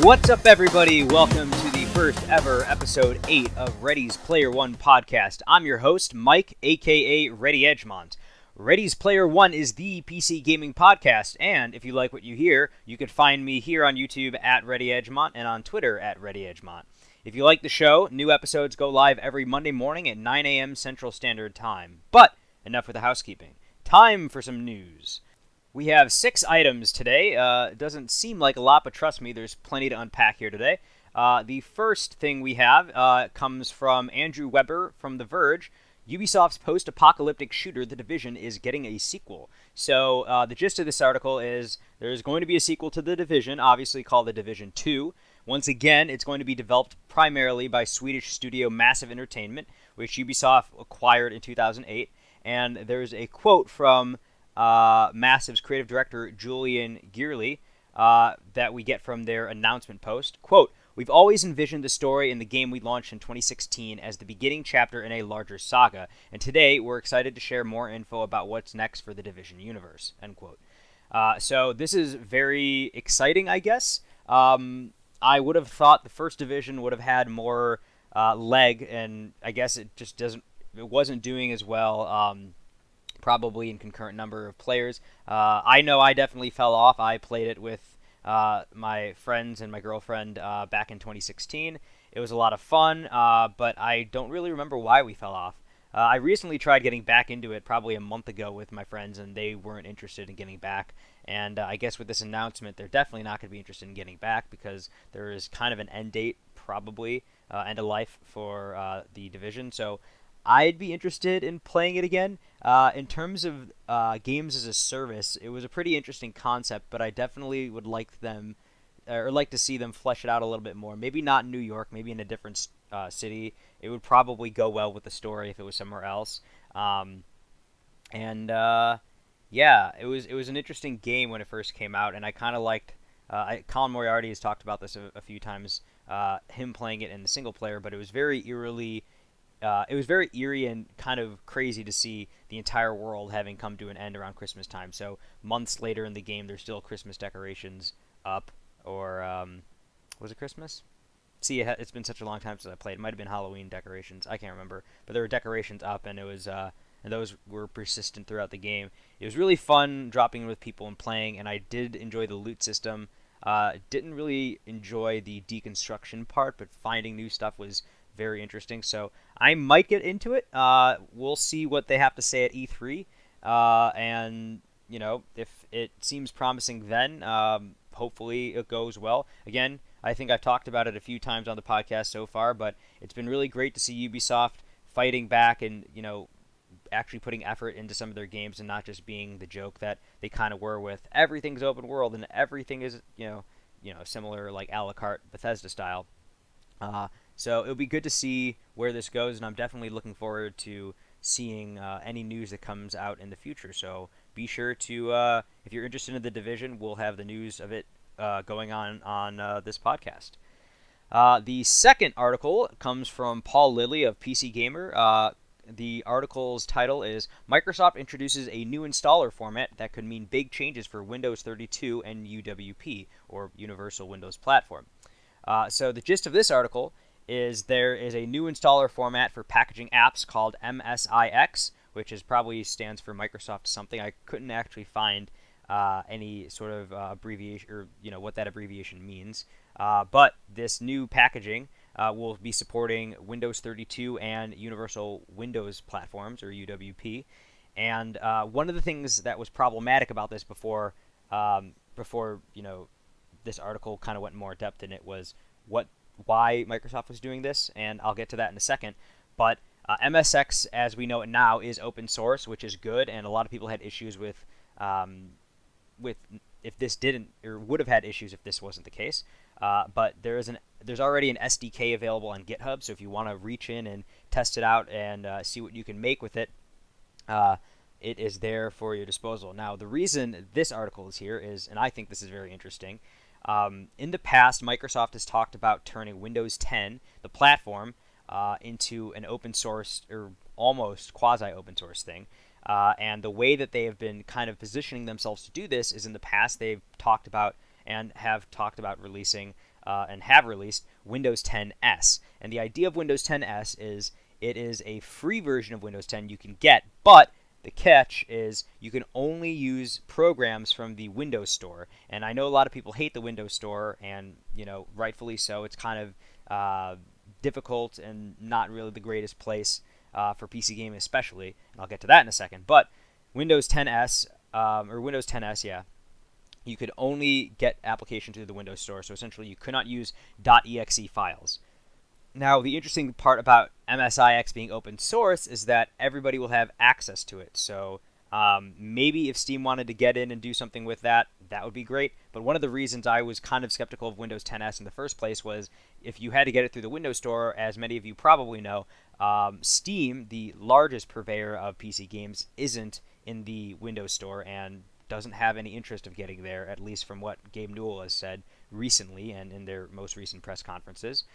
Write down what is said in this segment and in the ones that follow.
What's up, everybody? Welcome to the first ever episode 8 of Ready's Player One podcast. I'm your host, Mike, aka Ready Edgemont. Ready's Player One is the PC gaming podcast, and if you like what you hear, you can find me here on YouTube at Ready Edgemont and on Twitter at Ready Edgemont. If you like the show, new episodes go live every Monday morning at 9 a.m. Central Standard Time. But enough with the housekeeping. Time for some news. We have 6 items today. It doesn't seem like a lot, but trust me, there's plenty to unpack here today. The first thing we have comes from Andrew Weber from The Verge. Ubisoft's post-apocalyptic shooter, The Division, is getting a sequel. So the gist of this article is there's going to be a sequel to The Division, obviously called The Division 2. Once again, it's going to be developed primarily by Swedish studio Massive Entertainment, which Ubisoft acquired in 2008. And there's a quote from Massive's creative director, Julian Gearley, that we get from their announcement post. Quote, "We've always envisioned the story in the game we launched in 2016 as the beginning chapter in a larger saga, and today we're excited to share more info about what's next for the Division universe." End quote. So this is very exciting, I guess. I would have thought the first Division would have had more leg, and I guess it just wasn't doing as well. Probably in concurrent number of players. I know I definitely fell off. I played it with my friends and my girlfriend back in 2016. It was a lot of fun, but I don't really remember why we fell off. I recently tried getting back into it probably a month ago with my friends, and they weren't interested in getting back. And I guess with this announcement, they're definitely not going to be interested in getting back because there is kind of an end date, probably, end of life for the Division. So I'd be interested in playing it again. In terms of games as a service, it was a pretty interesting concept, but I definitely would like to see them flesh it out a little bit more. Maybe not in New York, maybe in a different city. It would probably go well with the story if it was somewhere else. Yeah, it was an interesting game when it first came out, and I kind of liked. Colin Moriarty has talked about this a few times. Him playing it in the single player, but it was very eerily. It was very eerie and kind of crazy to see the entire world having come to an end around Christmas time. So months later in the game, there's still Christmas decorations up. Or was it Christmas? See, it's been such a long time since I played. It might have been Halloween decorations. I can't remember. But there were decorations up, and it was and those were persistent throughout the game. It was really fun dropping in with people and playing, and I did enjoy the loot system. Didn't really enjoy the deconstruction part, but finding new stuff was very interesting, so I might get into it. We'll see what they have to say at E3, and you know, if it seems promising then, hopefully it goes well. Again, I think I've talked about it a few times on the podcast so far, but it's been really great to see Ubisoft fighting back and, you know, actually putting effort into some of their games and not just being the joke that they kind of were with everything's open world and everything is, you know, similar, like a la carte Bethesda style. So it'll be good to see where this goes, and I'm definitely looking forward to seeing any news that comes out in the future. So be sure to, if you're interested in the Division, we'll have the news of it going on this podcast. The second article comes from Paul Lilly of PC Gamer. The article's title is Microsoft introduces a new installer format that could mean big changes for Windows 32 and UWP, or Universal Windows Platform. So the gist of this article is there is a new installer format for packaging apps called MSIX, which is probably stands for Microsoft something. I couldn't actually find any sort of abbreviation or what that abbreviation means. But this new packaging will be supporting Windows 32 and Universal Windows platforms, or UWP. And one of the things that was problematic about this before this article kind of went more depth in it was why Microsoft was doing this, and I'll get to that in a second. But MSX, as we know it now, is open source, which is good, and a lot of people had issues with if this didn't, or would have had issues if this wasn't the case. But there's already an SDK available on GitHub, so if you want to reach in and test it out and see what you can make with it, it is there for your disposal. Now, the reason this article is here is, and I think this is very interesting, in the past, Microsoft has talked about turning Windows 10, the platform, into an open source or almost quasi-open source thing. And the way that they have been kind of positioning themselves to do this is in the past they've talked about and have talked about releasing and have released Windows 10s. And the idea of Windows 10s is it is a free version of Windows 10 you can get, but the catch is you can only use programs from the Windows Store. And I know a lot of people hate the Windows Store, and rightfully so. It's kind of difficult and not really the greatest place for PC gaming, especially. And I'll get to that in a second. But Windows 10s or Windows 10s, yeah, you could only get applications through the Windows Store. So essentially, you could not use .exe files. Now, the interesting part about MSIX being open source is that everybody will have access to it. So maybe if Steam wanted to get in and do something with that, that would be great. But one of the reasons I was kind of skeptical of Windows 10s in the first place was if you had to get it through the Windows Store, as many of you probably know, Steam, the largest purveyor of PC games, isn't in the Windows Store and doesn't have any interest of getting there, at least from what Gabe Newell has said recently and in their most recent press conferences.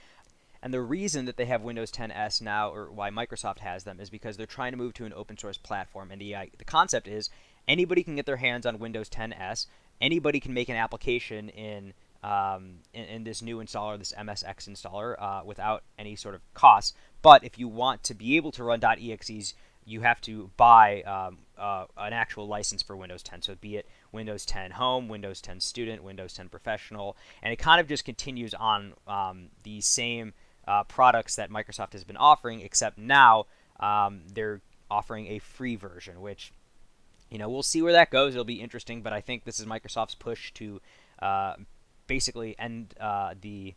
And the reason that they have Windows 10s now, or why Microsoft has them, is because they're trying to move to an open source platform. And the concept is anybody can get their hands on Windows 10s. Anybody can make an application in this new installer, this MSX installer, without any sort of cost. But if you want to be able to run .exes, you have to buy an actual license for Windows 10. So be it Windows 10 Home, Windows 10 Student, Windows 10 Professional, and it kind of just continues on the same products that Microsoft has been offering, except now they're offering a free version, which, we'll see where that goes. It'll be interesting, but I think this is Microsoft's push to basically end the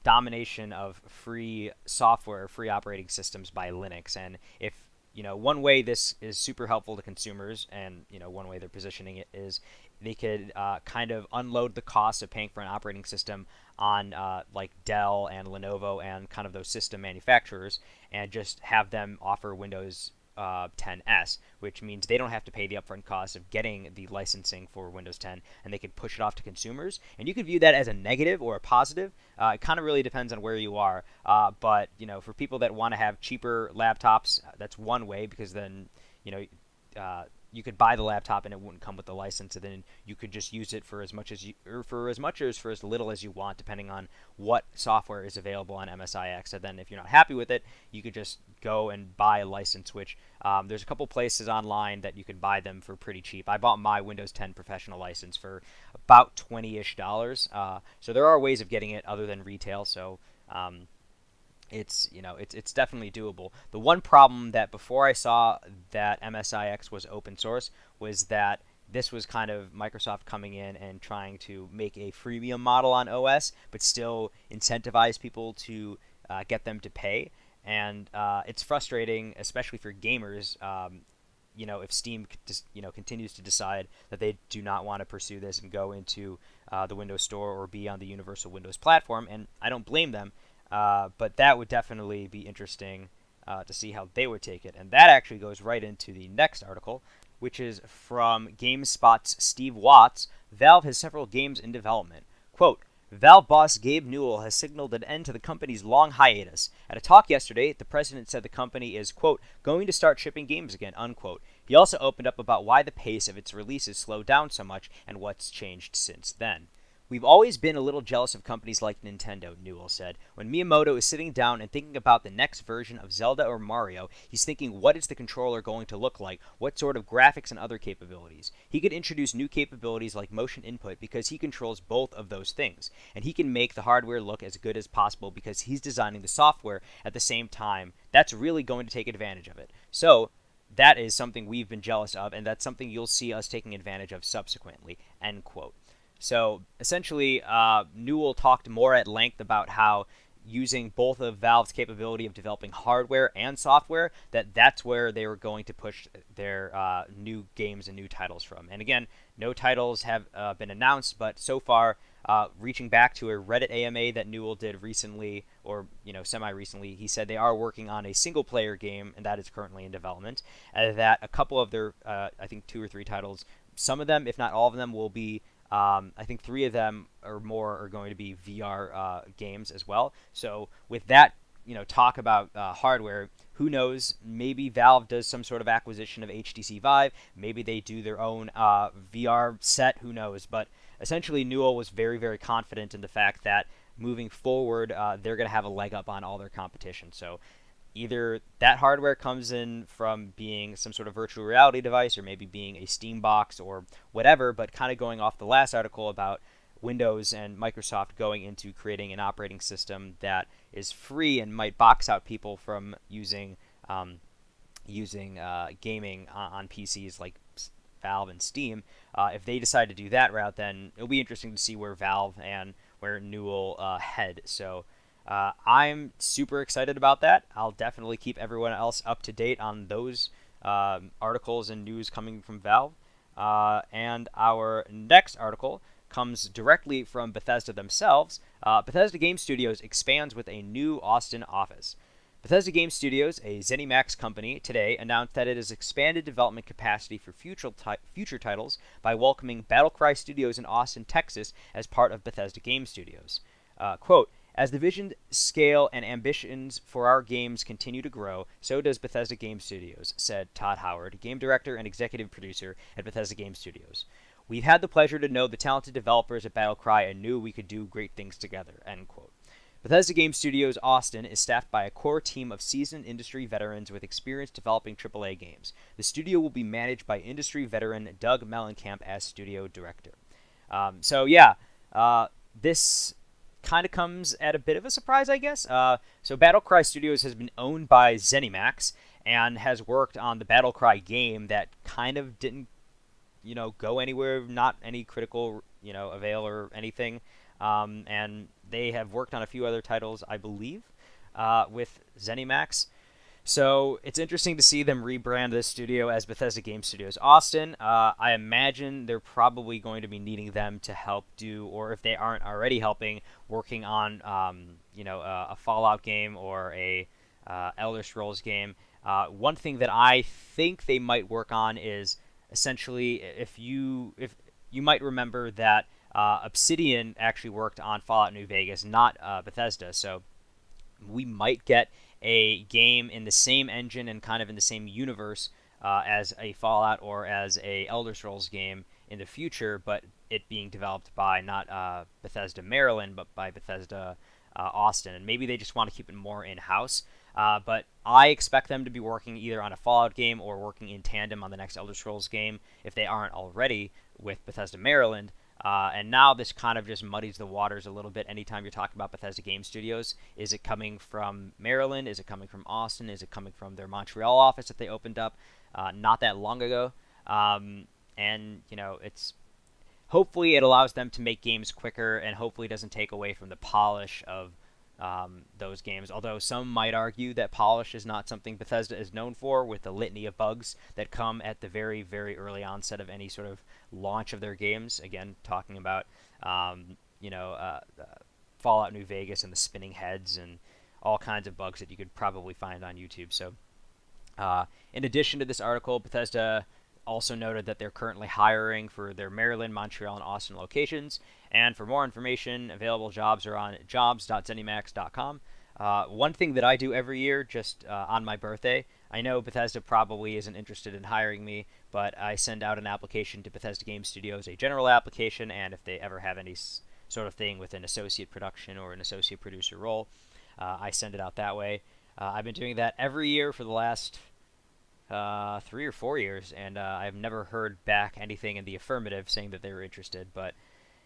domination of free software, free operating systems by Linux. And if, one way this is super helpful to consumers, and, one way they're positioning it is they could kind of unload the cost of paying for an operating system on like Dell and Lenovo and kind of those system manufacturers, and just have them offer Windows 10s, which means they don't have to pay the upfront cost of getting the licensing for Windows 10, and they can push it off to consumers. And you could view that as a negative or a positive. It kind of really depends on where you are. But for people that want to have cheaper laptops, that's one way, because then you could buy the laptop and it wouldn't come with the license, and then you could just use it for as much as for as little as you want, depending on what software is available on MSIX. And then if you're not happy with it, you could just go and buy a license, which there's a couple places online that you can buy them for pretty cheap. I bought my Windows 10 Professional license for about $20-ish. So there are ways of getting it other than retail. So it's definitely doable. The one problem that before I saw that MSIX was open source was that this was kind of Microsoft coming in and trying to make a freemium model on OS, but still incentivize people to get them to pay. And it's frustrating, especially for gamers. If Steam continues to decide that they do not want to pursue this and go into the Windows Store or be on the Universal Windows platform, and I don't blame them. But that would definitely be interesting to see how they would take it. And that actually goes right into the next article, which is from GameSpot's Steve Watts. Valve has several games in development. Quote, Valve boss Gabe Newell has signaled an end to the company's long hiatus. At a talk yesterday, the president said the company is, quote, going to start shipping games again, unquote. He also opened up about why the pace of its releases slowed down so much and what's changed since then. We've always been a little jealous of companies like Nintendo, Newell said. When Miyamoto is sitting down and thinking about the next version of Zelda or Mario, he's thinking, what is the controller going to look like? What sort of graphics and other capabilities? He could introduce new capabilities like motion input because he controls both of those things. And he can make the hardware look as good as possible because he's designing the software at the same time. That's really going to take advantage of it. So that is something we've been jealous of, and that's something you'll see us taking advantage of subsequently, end quote. So essentially, Newell talked more at length about how using both of Valve's capability of developing hardware and software, that's where they were going to push their new games and new titles from. And again, no titles have been announced, but so far, reaching back to a Reddit AMA that Newell did recently, or semi-recently, he said they are working on a single-player game, and that is currently in development. That a couple of their, I think 2 or 3 titles, some of them, if not all of them, will be I think 3 of them or more are going to be VR games as well. So with that, talk about hardware, who knows? Maybe Valve does some sort of acquisition of HTC Vive. Maybe they do their own VR set. Who knows? But essentially Newell was very, very confident in the fact that moving forward, they're going to have a leg up on all their competition. So either that hardware comes in from being some sort of virtual reality device or maybe being a Steam box or whatever, but kind of going off the last article about Windows and Microsoft going into creating an operating system that is free and might box out people from using gaming on PCs like Valve and Steam. If they decide to do that route, then it'll be interesting to see where Valve and where Newell head. So I'm super excited about that. I'll definitely keep everyone else up to date on those articles and news coming from Valve. And our next article comes directly from Bethesda themselves. Bethesda Game Studios expands with a new Austin office. Bethesda Game Studios, a ZeniMax company, today announced that it has expanded development capacity for future titles by welcoming Battlecry Studios in Austin, Texas, as part of Bethesda Game Studios. Quote, as the vision, scale, and ambitions for our games continue to grow, so does Bethesda Game Studios, said Todd Howard, game director and executive producer at Bethesda Game Studios. We've had the pleasure to know the talented developers at Battlecry and knew we could do great things together, end quote. Bethesda Game Studios Austin is staffed by a core team of seasoned industry veterans with experience developing AAA games. The studio will be managed by industry veteran Doug Mellencamp as studio director. This kind of comes at a bit of a surprise, I guess. So Battlecry Studios has been owned by ZeniMax and has worked on the Battlecry game that kind of didn't, go anywhere, not any critical, avail or anything. And they have worked on a few other titles, I believe, with ZeniMax. So it's interesting to see them rebrand this studio as Bethesda Game Studios Austin. I imagine they're probably going to be needing them to help do, or if they aren't already helping, working on a Fallout game or a Elder Scrolls game. One thing that I think they might work on is essentially, if you might remember that Obsidian actually worked on Fallout New Vegas, not Bethesda. So we might get a game in the same engine and kind of in the same universe as a Fallout or as a Elder Scrolls game in the future, but it being developed by not Bethesda Maryland, but by Bethesda Austin. And maybe they just want to keep it more in-house. But I expect them to be working either on a Fallout game or working in tandem on the next Elder Scrolls game, if they aren't already, with Bethesda Maryland. And now this kind of just muddies the waters a little bit anytime you're talking about Bethesda Game Studios. Is it coming from Maryland? Is it coming from Austin? Is it coming from their Montreal office that they opened up not that long ago? It's hopefully it allows them to make games quicker and hopefully doesn't take away from the polish of those games. Although some might argue that polish is not something Bethesda is known for, with the litany of bugs that come at the very, very early onset of any sort of launch of their games. Again, talking about Fallout New Vegas and the spinning heads and all kinds of bugs that you could probably find on YouTube. So in addition to this article, Bethesda also noted that they're currently hiring for their Maryland, Montreal, and Austin locations. And for more information, available jobs are on jobs.zenimax.com. One thing that I do every year, just on my birthday, I know Bethesda probably isn't interested in hiring me, but I send out an application to Bethesda Game Studios, a general application, and if they ever have any sort of thing with an associate production or an associate producer role, I send it out that way. I've been doing that every year for the last 3 or 4 years, and I've never heard back anything in the affirmative saying that they were interested, but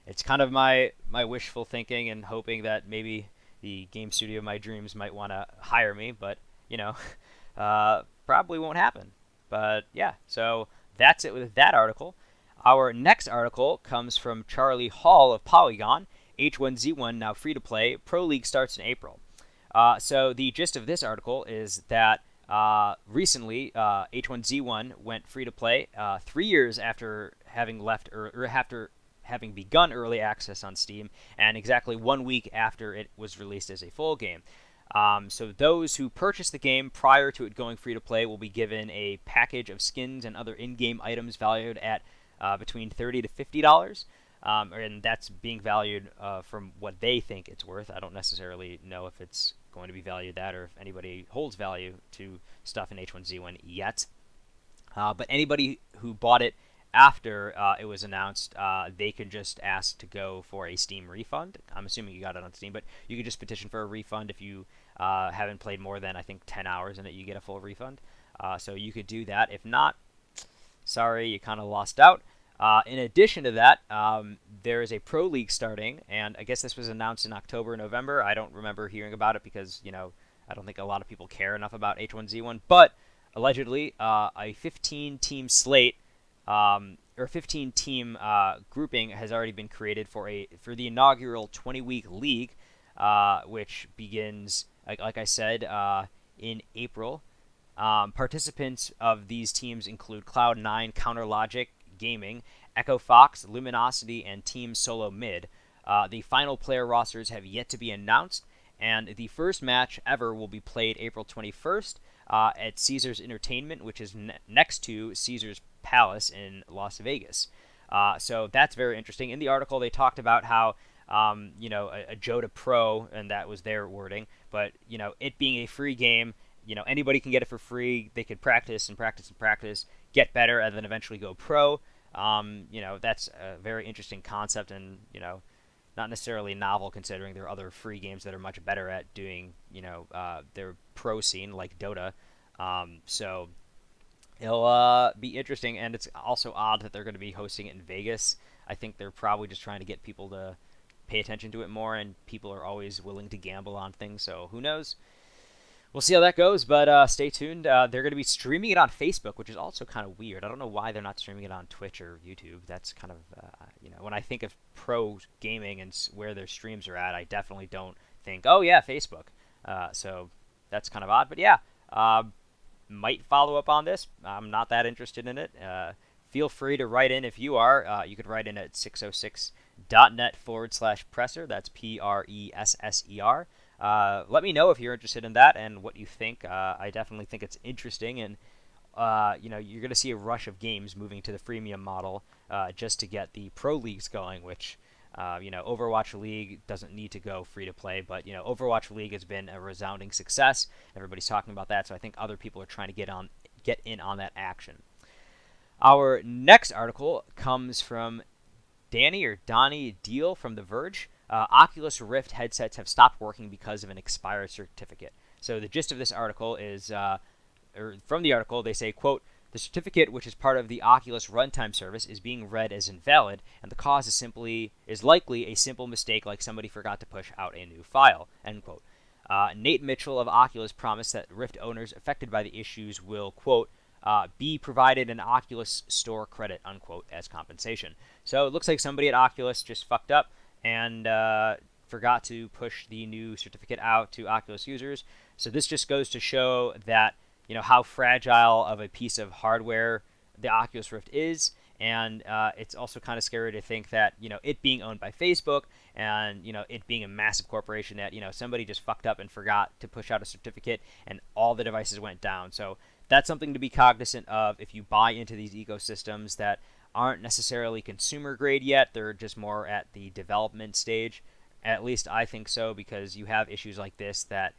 it's kind of my wishful thinking and hoping that maybe the game studio of my dreams might want to hire me, but, probably won't happen. But, yeah, so that's it with that article. Our next article comes from Charlie Hall of Polygon. H1Z1 now free to play. Pro League starts in April. So the gist of this article is that recently, H1Z1 went free to play 3 years after having left or after having begun early access on Steam, and exactly 1 week after it was released as a full game. So those who purchased the game prior to it going free to play will be given a package of skins and other in-game items valued at between $30 to $50. And that's being valued from what they think it's worth. I don't necessarily know if it's going to be valued that or if anybody holds value to stuff in H1Z1 yet. But anybody who bought it after it was announced, they could just ask to go for a Steam refund. I'm assuming you got it on Steam, but you could just petition for a refund if you haven't played more than, I think, 10 hours in it. You get a full refund. So you could do that. If not, sorry, you kind of lost out. In addition to that, there is a Pro League starting, and I guess this was announced in October, November. I don't remember hearing about it because, I don't think a lot of people care enough about H1Z1, but allegedly, a 15-team slate or 15-team grouping has already been created for the inaugural 20-week league, which begins, like I said, in April. Participants of these teams include Cloud9, Counterlogic Gaming, Echo Fox, Luminosity, and Team Solo Mid. The final player rosters have yet to be announced, and the first match ever will be played April 21st at Caesars Entertainment, which is next to Caesars Palace in Las Vegas. So that's very interesting. In the article, they talked about how, a Joda Pro, and that was their wording, but, it being a free game, anybody can get it for free. They could practice and practice and practice, get better, and then eventually go pro. That's a very interesting concept and, not necessarily novel considering there are other free games that are much better at doing, their pro scene like Dota. So it'll be interesting, and it's also odd that they're going to be hosting it in Vegas. I think they're probably just trying to get people to pay attention to it more, and people are always willing to gamble on things, so who knows? We'll see how that goes, but stay tuned. They're going to be streaming it on Facebook, which is also kind of weird. I don't know why they're not streaming it on Twitch or YouTube. That's kind of, when I think of pro gaming and where their streams are at, I definitely don't think, oh yeah, Facebook. So that's kind of odd. But yeah, might follow up on this. I'm not that interested in it. Feel free to write in if you are. You could write in at 606.net/presser. That's PRESSER. Let me know if you're interested in that and what you think. I definitely think it's interesting, and you're going to see a rush of games moving to the freemium model just to get the pro leagues going, which Overwatch League doesn't need to go free to play, but Overwatch League has been a resounding success. Everybody's talking about that, so I think other people are trying to get in on that action. Our next article comes from Donnie Deal from The Verge. Oculus Rift headsets have stopped working because of an expired certificate. So the gist of this article is, from the article, they say, quote, the certificate, which is part of the Oculus runtime service, is being read as invalid, and the cause is likely a simple mistake like somebody forgot to push out a new file, end quote. Nate Mitchell of Oculus promised that Rift owners affected by the issues will, quote, be provided an Oculus Store credit, unquote, as compensation. So it looks like somebody at Oculus just fucked up and forgot to push the new certificate out to Oculus users. So this just goes to show that, how fragile of a piece of hardware the Oculus Rift is. And it's also kind of scary to think that, it being owned by Facebook and, it being a massive corporation that, somebody just fucked up and forgot to push out a certificate and all the devices went down. So that's something to be cognizant of if you buy into these ecosystems that aren't necessarily consumer grade yet. They're just more at the development stage. At least I think so, because you have issues like this that,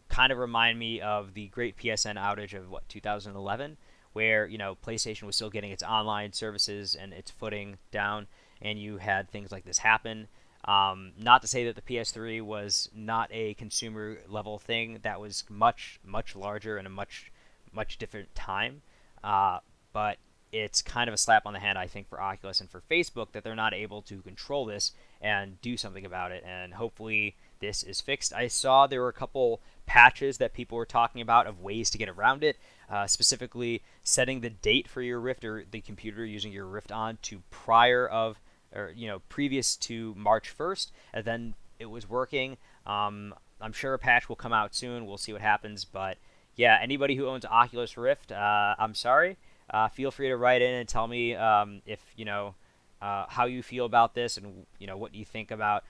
kind of remind me of the great PSN outage of 2011, where, PlayStation was still getting its online services and its footing down, and you had things like this happen. Not to say that the PS3 was not a consumer level thing. That was much, much larger and a much different time. But it's kind of a slap on the hand, I think, for Oculus and for Facebook that they're not able to control this and do something about it. And hopefully this is fixed. I saw there were a couple patches that people were talking about of ways to get around it, specifically setting the date for your Rift or the computer using your Rift on to previous to March 1st, and then it was working. I'm sure a patch will come out soon. We'll see what happens. But yeah, anybody who owns Oculus Rift, I'm sorry. Feel free to write in and tell me if how you feel about this and what you think about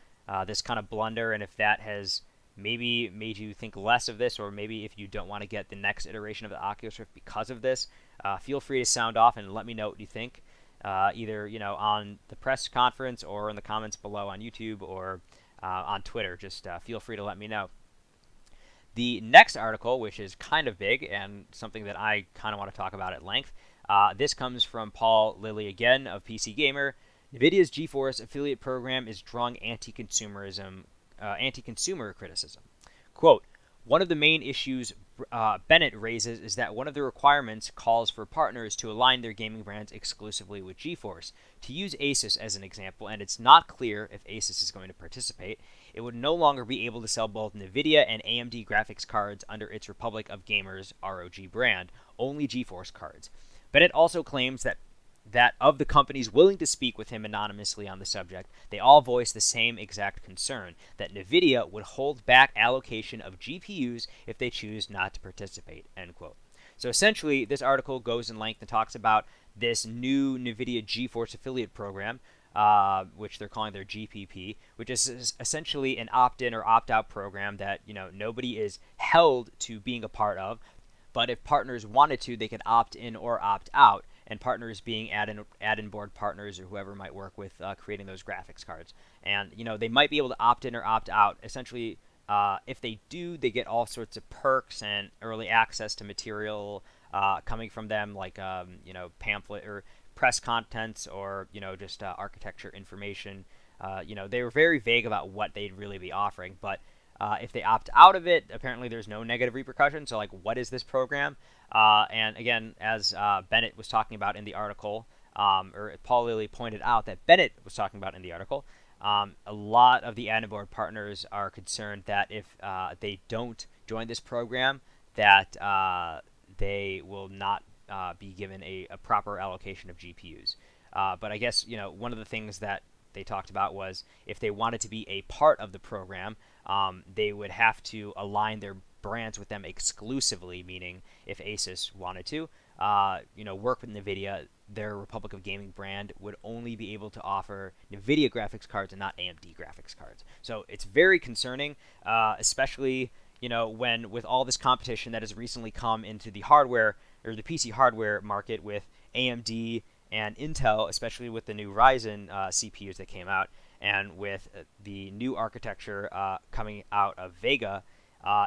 this kind of blunder, and if that has maybe made you think less of this, or maybe if you don't want to get the next iteration of the Oculus Rift because of this. Feel free to sound off and let me know what you think, either on the press conference or in the comments below on YouTube or on Twitter. Just feel free to let me know. The next article, which is kind of big and something that I kind of want to talk about at length, This comes from Paul Lilly again of PC Gamer. Nvidia's GeForce affiliate program is drawing anti-consumer criticism. Quote, one of the main issues Bennett raises is that one of the requirements calls for partners to align their gaming brands exclusively with GeForce. To use Asus as an example, and it's not clear if Asus is going to participate, it would no longer be able to sell both Nvidia and AMD graphics cards under its Republic of Gamers ROG brand, only GeForce cards. Bennett also claims that of the companies willing to speak with him anonymously on the subject, they all voice the same exact concern, that Nvidia would hold back allocation of GPUs if they choose not to participate, end quote. So essentially, this article goes in length and talks about this new Nvidia GeForce affiliate program, which they're calling their GPP, which is essentially an opt-in or opt-out program that, nobody is held to being a part of, but if partners wanted to, they could opt in or opt out, and partners being add-in board partners or whoever might work with creating those graphics cards. And, they might be able to opt in or opt out. Essentially, if they do, they get all sorts of perks and early access to material coming from them, like, pamphlet or press contents or, just architecture information. They were very vague about what they'd really be offering, but if they opt out of it, apparently there's no negative repercussions. So, what is this program? And again, as Bennett was talking about in the article, or Paul Lilly pointed out that Bennett was talking about in the article, a lot of the add-in-board partners are concerned that if they don't join this program, that they will not be given a proper allocation of GPUs. But I guess, one of the things that they talked about was if they wanted to be a part of the program, they would have to align their brands with them exclusively, meaning if Asus wanted to, work with Nvidia, their Republic of Gaming brand would only be able to offer Nvidia graphics cards and not AMD graphics cards. So it's very concerning, especially, when with all this competition that has recently come into the hardware or the PC hardware market with AMD and Intel, especially with the new Ryzen CPUs that came out, and with the new architecture coming out of Vega,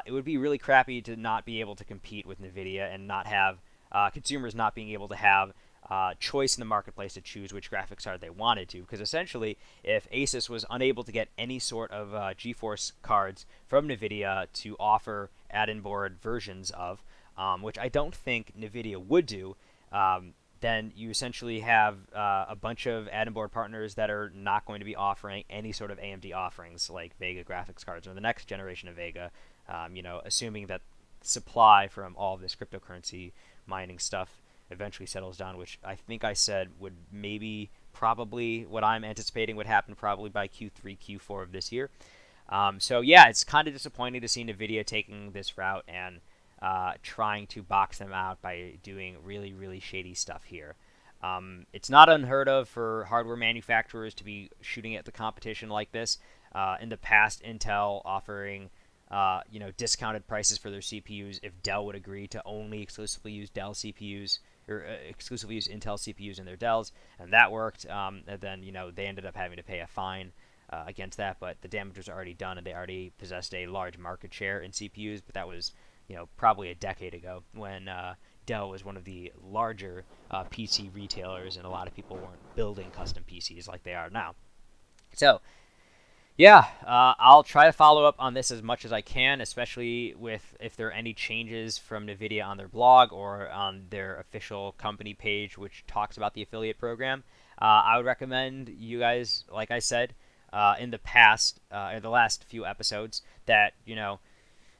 it would be really crappy to not be able to compete with Nvidia and not have consumers not being able to have choice in the marketplace to choose which graphics card they wanted to. Because essentially, if Asus was unable to get any sort of GeForce cards from Nvidia to offer add-in board versions of, which I don't think Nvidia would do, then you essentially have a bunch of add-in board partners that are not going to be offering any sort of AMD offerings like Vega graphics cards or the next generation of Vega, assuming that supply from all of this cryptocurrency mining stuff eventually settles down, which I think I said would probably what I'm anticipating would happen probably by Q3, Q4 of this year. So yeah, it's kind of disappointing to see Nvidia taking this route and trying to box them out by doing really, really shady stuff here. It's not unheard of for hardware manufacturers to be shooting at the competition like this. In the past, Intel offering discounted prices for their CPUs if Dell would agree to only exclusively use Dell CPUs or exclusively use Intel CPUs in their Dells, and that worked. And then they ended up having to pay a fine against that, but the damage was already done, and they already possessed a large market share in CPUs. But that was probably a decade ago when Dell was one of the larger PC retailers, and a lot of people weren't building custom PCs like they are now. So, yeah, I'll try to follow up on this as much as I can, especially with if there are any changes from NVIDIA on their blog or on their official company page, which talks about the affiliate program. I would recommend you guys, like I said in the past, in the last few episodes, that,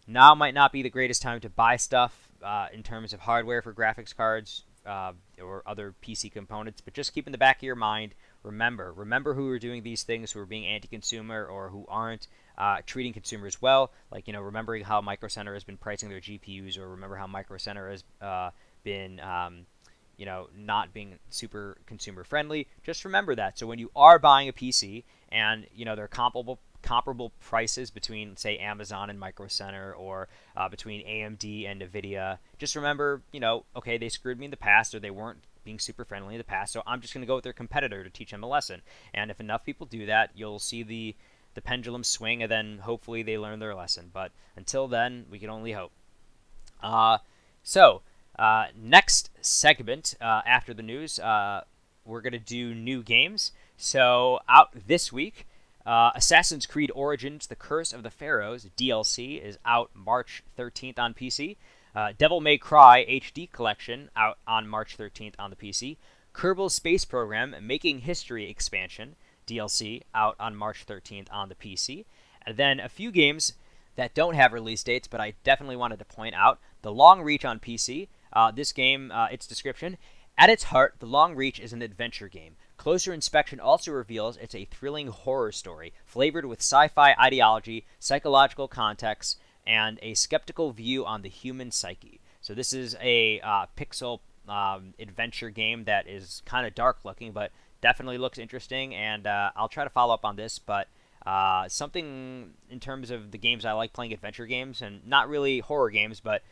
now might not be the greatest time to buy stuff in terms of hardware for graphics cards or other PC components, but just keep in the back of your mind, remember who are doing these things, who are being anti-consumer or who aren't treating consumers well, like, remembering how Micro Center has been pricing their GPUs, or remember how Micro Center has been, not being super consumer friendly. Just remember that. So when you are buying a PC and, they're comparable prices between, say, Amazon and Micro Center, or between AMD and Nvidia, just remember, okay, they screwed me in the past, or they weren't being super friendly in the past, so I'm just going to go with their competitor to teach them a lesson. And if enough people do that, you'll see the pendulum swing, and then hopefully they learn their lesson. But until then, we can only hope. Next segment after the news, we're going to do new games. So out this week, Assassin's Creed Origins: The Curse of the Pharaohs DLC is out March 13th on PC. Devil May Cry HD Collection out on March 13th on the PC. Kerbal Space Program Making History Expansion DLC out on March 13th on the PC. And then a few games that don't have release dates, but I definitely wanted to point out. The Long Reach on PC. This game, its description: at its heart, The Long Reach is an adventure game. Closer inspection also reveals it's a thrilling horror story, flavored with sci-fi ideology, psychological context, and a skeptical view on the human psyche. So this is a pixel adventure game that is kind of dark looking, but definitely looks interesting, and I'll try to follow up on this, but something in terms of the games I like playing, adventure games, and not really horror games, but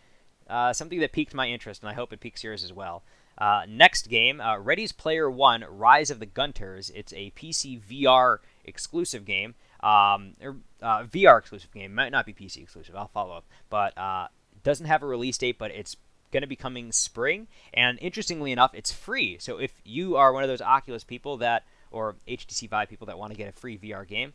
something that piqued my interest, and I hope it piques yours as well. Next game, Ready Player One: Rise of the Gunters. It's a PC VR exclusive game, VR exclusive game. Might not be PC exclusive. I'll follow up, but doesn't have a release date, but it's going to be coming spring. And interestingly enough, it's free. So if you are one of those Oculus people that, or HTC Vive people that want to get a free VR game,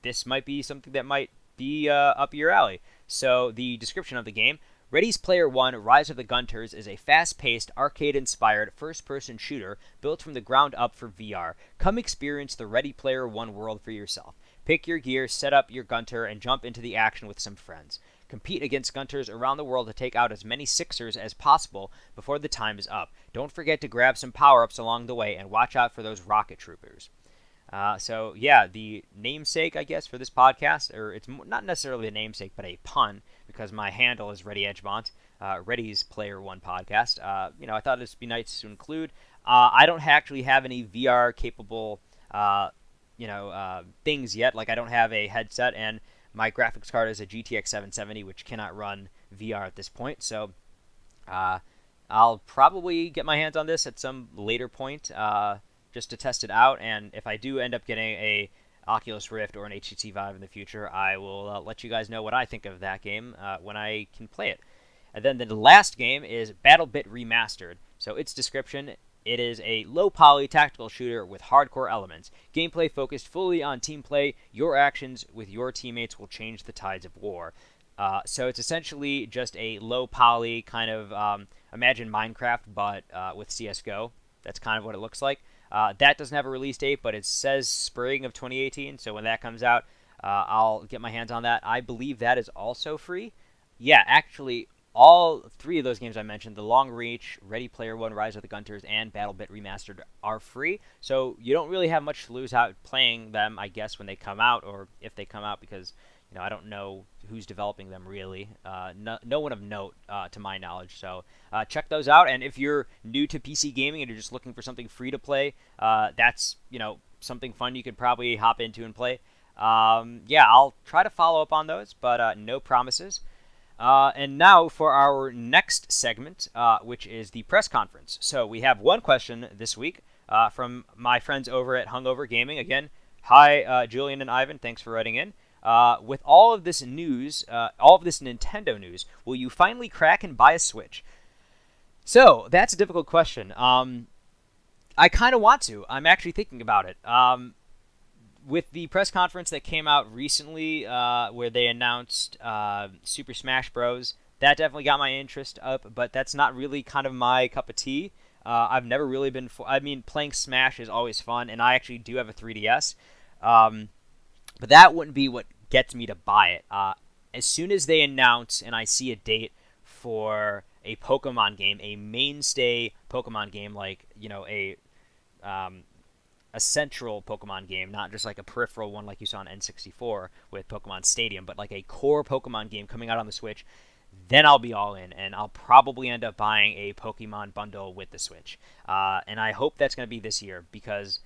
this might be something that might be up your alley. So the description of the game: Ready Player One: Rise of the Gunters is a fast-paced, arcade-inspired first-person shooter built from the ground up for VR. Come experience the Ready Player One world for yourself. Pick your gear, set up your gunter, and jump into the action with some friends. Compete against gunters around the world to take out as many sixers as possible before the time is up. Don't forget to grab some power-ups along the way, and watch out for those rocket troopers. So yeah, the namesake, I guess, for this podcast, or it's not necessarily a namesake, but a pun, because my handle is Ready Edgemont, Ready's Player One podcast. I thought this would be nice to include. I don't actually have any VR capable, things yet. Like, I don't have a headset, and my graphics card is a GTX 770, which cannot run VR at this point. So I'll probably get my hands on this at some later point, just to test it out, and if I do end up getting a Oculus Rift or an HTC Vive in the future, I will let you guys know what I think of that game when I can play it. And then the last game is BattleBit Remastered. So its description: it is a low-poly tactical shooter with hardcore elements. Gameplay focused fully on team play. Your actions with your teammates will change the tides of war. So it's essentially just a low-poly kind of, imagine Minecraft, but with CSGO. That's kind of what it looks like. That doesn't have a release date, but it says spring of 2018, so when that comes out, I'll get my hands on that. I believe that is also free. Yeah, actually, all three of those games I mentioned, The Long Reach, Ready Player One: Rise of the Gunters, and BattleBit Remastered, are free, so you don't really have much to lose out playing them, I guess, when they come out, or if they come out, because I don't know who's developing them, really. No one of note, to my knowledge. So check those out. And if you're new to PC gaming and you're just looking for something free to play, that's something fun you could probably hop into and play. I'll try to follow up on those, but no promises. And now for our next segment, which is the press conference. So we have one question this week from my friends over at Hungover Gaming. Again, hi, Julian and Ivan. Thanks for writing in. With all of this news, all of this Nintendo news, will you finally crack and buy a Switch? So, that's a difficult question. I kind of want to. I'm actually thinking about it. With the press conference that came out recently, where they announced Super Smash Bros., that definitely got my interest up, but that's not really kind of my cup of tea. I've never really been... playing Smash is always fun, and I actually do have a 3DS. But that wouldn't be what gets me to buy it. As soon as they announce and I see a date for a Pokemon game, a mainstay Pokemon game, like, a central Pokemon game, not just like a peripheral one like you saw on N64 with Pokemon Stadium, but like a core Pokemon game coming out on the Switch, then I'll be all in, and I'll probably end up buying a Pokemon bundle with the Switch. And I hope that's going to be this year, because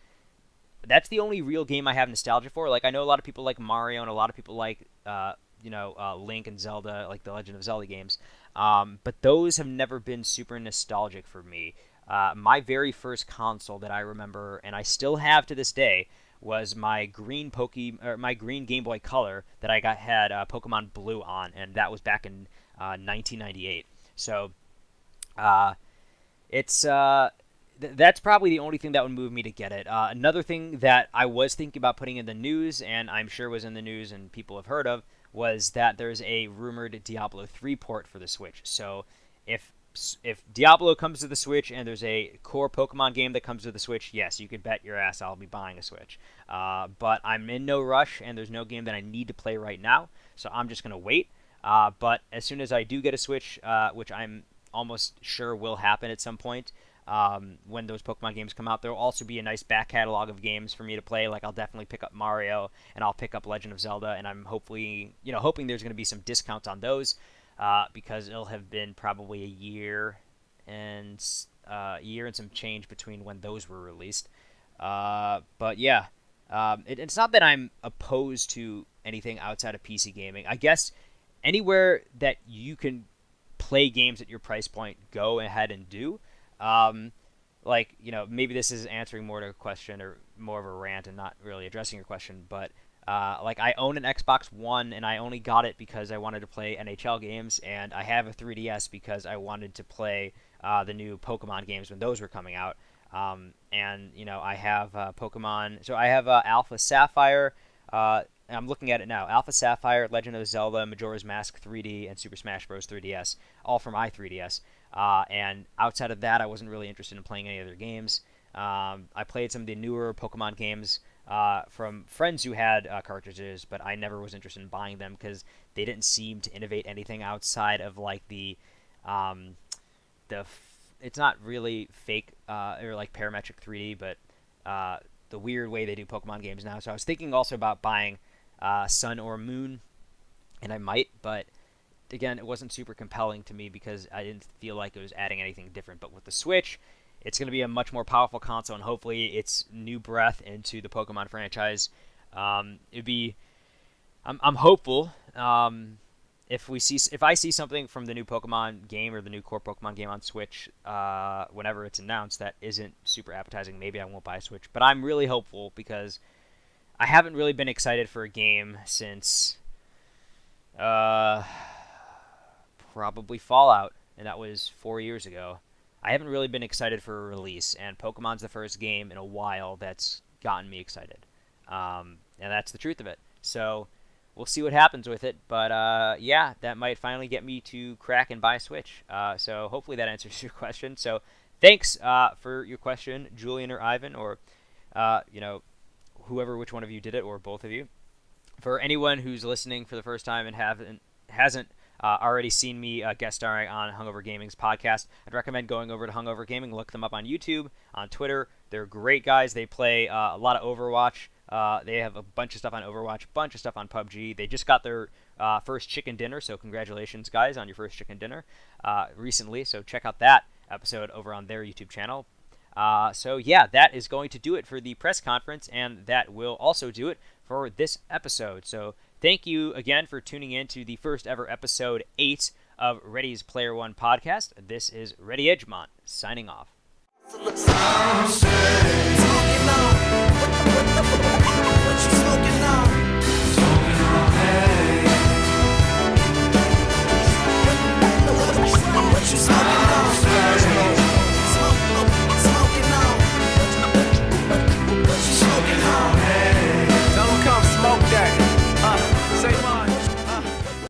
that's the only real game I have nostalgia for. Like, I know a lot of people like Mario, and a lot of people like, Link and Zelda, like the Legend of Zelda games. But those have never been super nostalgic for me. My very first console that I remember, and I still have to this day, was my green Game Boy Color that I had Pokemon Blue on, and that was back in 1998. So It's that's probably the only thing that would move me to get it. Another thing that I was thinking about putting in the news, and I'm sure was in the news and people have heard of, was that there's a rumored Diablo 3 port for the Switch. So if Diablo comes to the Switch and there's a core Pokemon game that comes to the Switch, yes, you could bet your ass I'll be buying a Switch. But I'm in no rush, and there's no game that I need to play right now, so I'm just going to wait. But as soon as I do get a Switch, which I'm almost sure will happen at some point, when those Pokemon games come out, there will also be a nice back catalog of games for me to play. Like, I'll definitely pick up Mario, and I'll pick up Legend of Zelda, and I'm hoping there's going to be some discounts on those, because it'll have been probably a year and some change between when those were released. But yeah, it's not that I'm opposed to anything outside of PC gaming. I guess anywhere that you can play games at your price point, go ahead and do. Maybe this is answering more to a question or more of a rant and not really addressing your question, but I own an Xbox One, and I only got it because I wanted to play NHL games, and I have a 3DS because I wanted to play the new Pokemon games when those were coming out. I have Pokemon, so I have Alpha Sapphire, I'm looking at it now, Alpha Sapphire, Legend of Zelda, Majora's Mask 3D, and Super Smash Bros. 3DS, all from my 3DS. And outside of that, I wasn't really interested in playing any other games. I played some of the newer Pokemon games from friends who had cartridges, but I never was interested in buying them because they didn't seem to innovate anything outside of like it's not really fake or like parametric 3D, but the weird way they do Pokemon games now. So I was thinking also about buying Sun or Moon, and I might, but again, it wasn't super compelling to me because I didn't feel like it was adding anything different. But with the Switch, it's going to be a much more powerful console, and hopefully it's new breath into the Pokemon franchise. I'm hopeful. If I see something from the new Pokemon game or the new core Pokemon game on Switch, whenever it's announced, that isn't super appetizing, maybe I won't buy a Switch. But I'm really hopeful because I haven't really been excited for a game since probably Fallout, and that was 4 years ago. I haven't really been excited for a release, and Pokemon's the first game in a while that's gotten me excited. And that's the truth of it. So we'll see what happens with it, but yeah, that might finally get me to crack and buy a Switch. So hopefully that answers your question. So thanks for your question, Julian or Ivan, or which one of you did it, or both of you. For anyone who's listening for the first time and hasn't already seen me guest starring on Hungover Gaming's podcast, I'd recommend going over to Hungover Gaming. Look them up on YouTube, on Twitter. They're great guys. They play a lot of Overwatch. They have a bunch of stuff on Overwatch, a bunch of stuff on PUBG. They just got their first chicken dinner, so congratulations, guys, on your first chicken dinner recently. So check out that episode over on their YouTube channel. So yeah, that is going to do it for the press conference, and that will also do it for this episode. So thank you again for tuning in to the first ever episode 8 of Ready's Player One podcast. This is Ready Edgemont signing off. What you smoking on?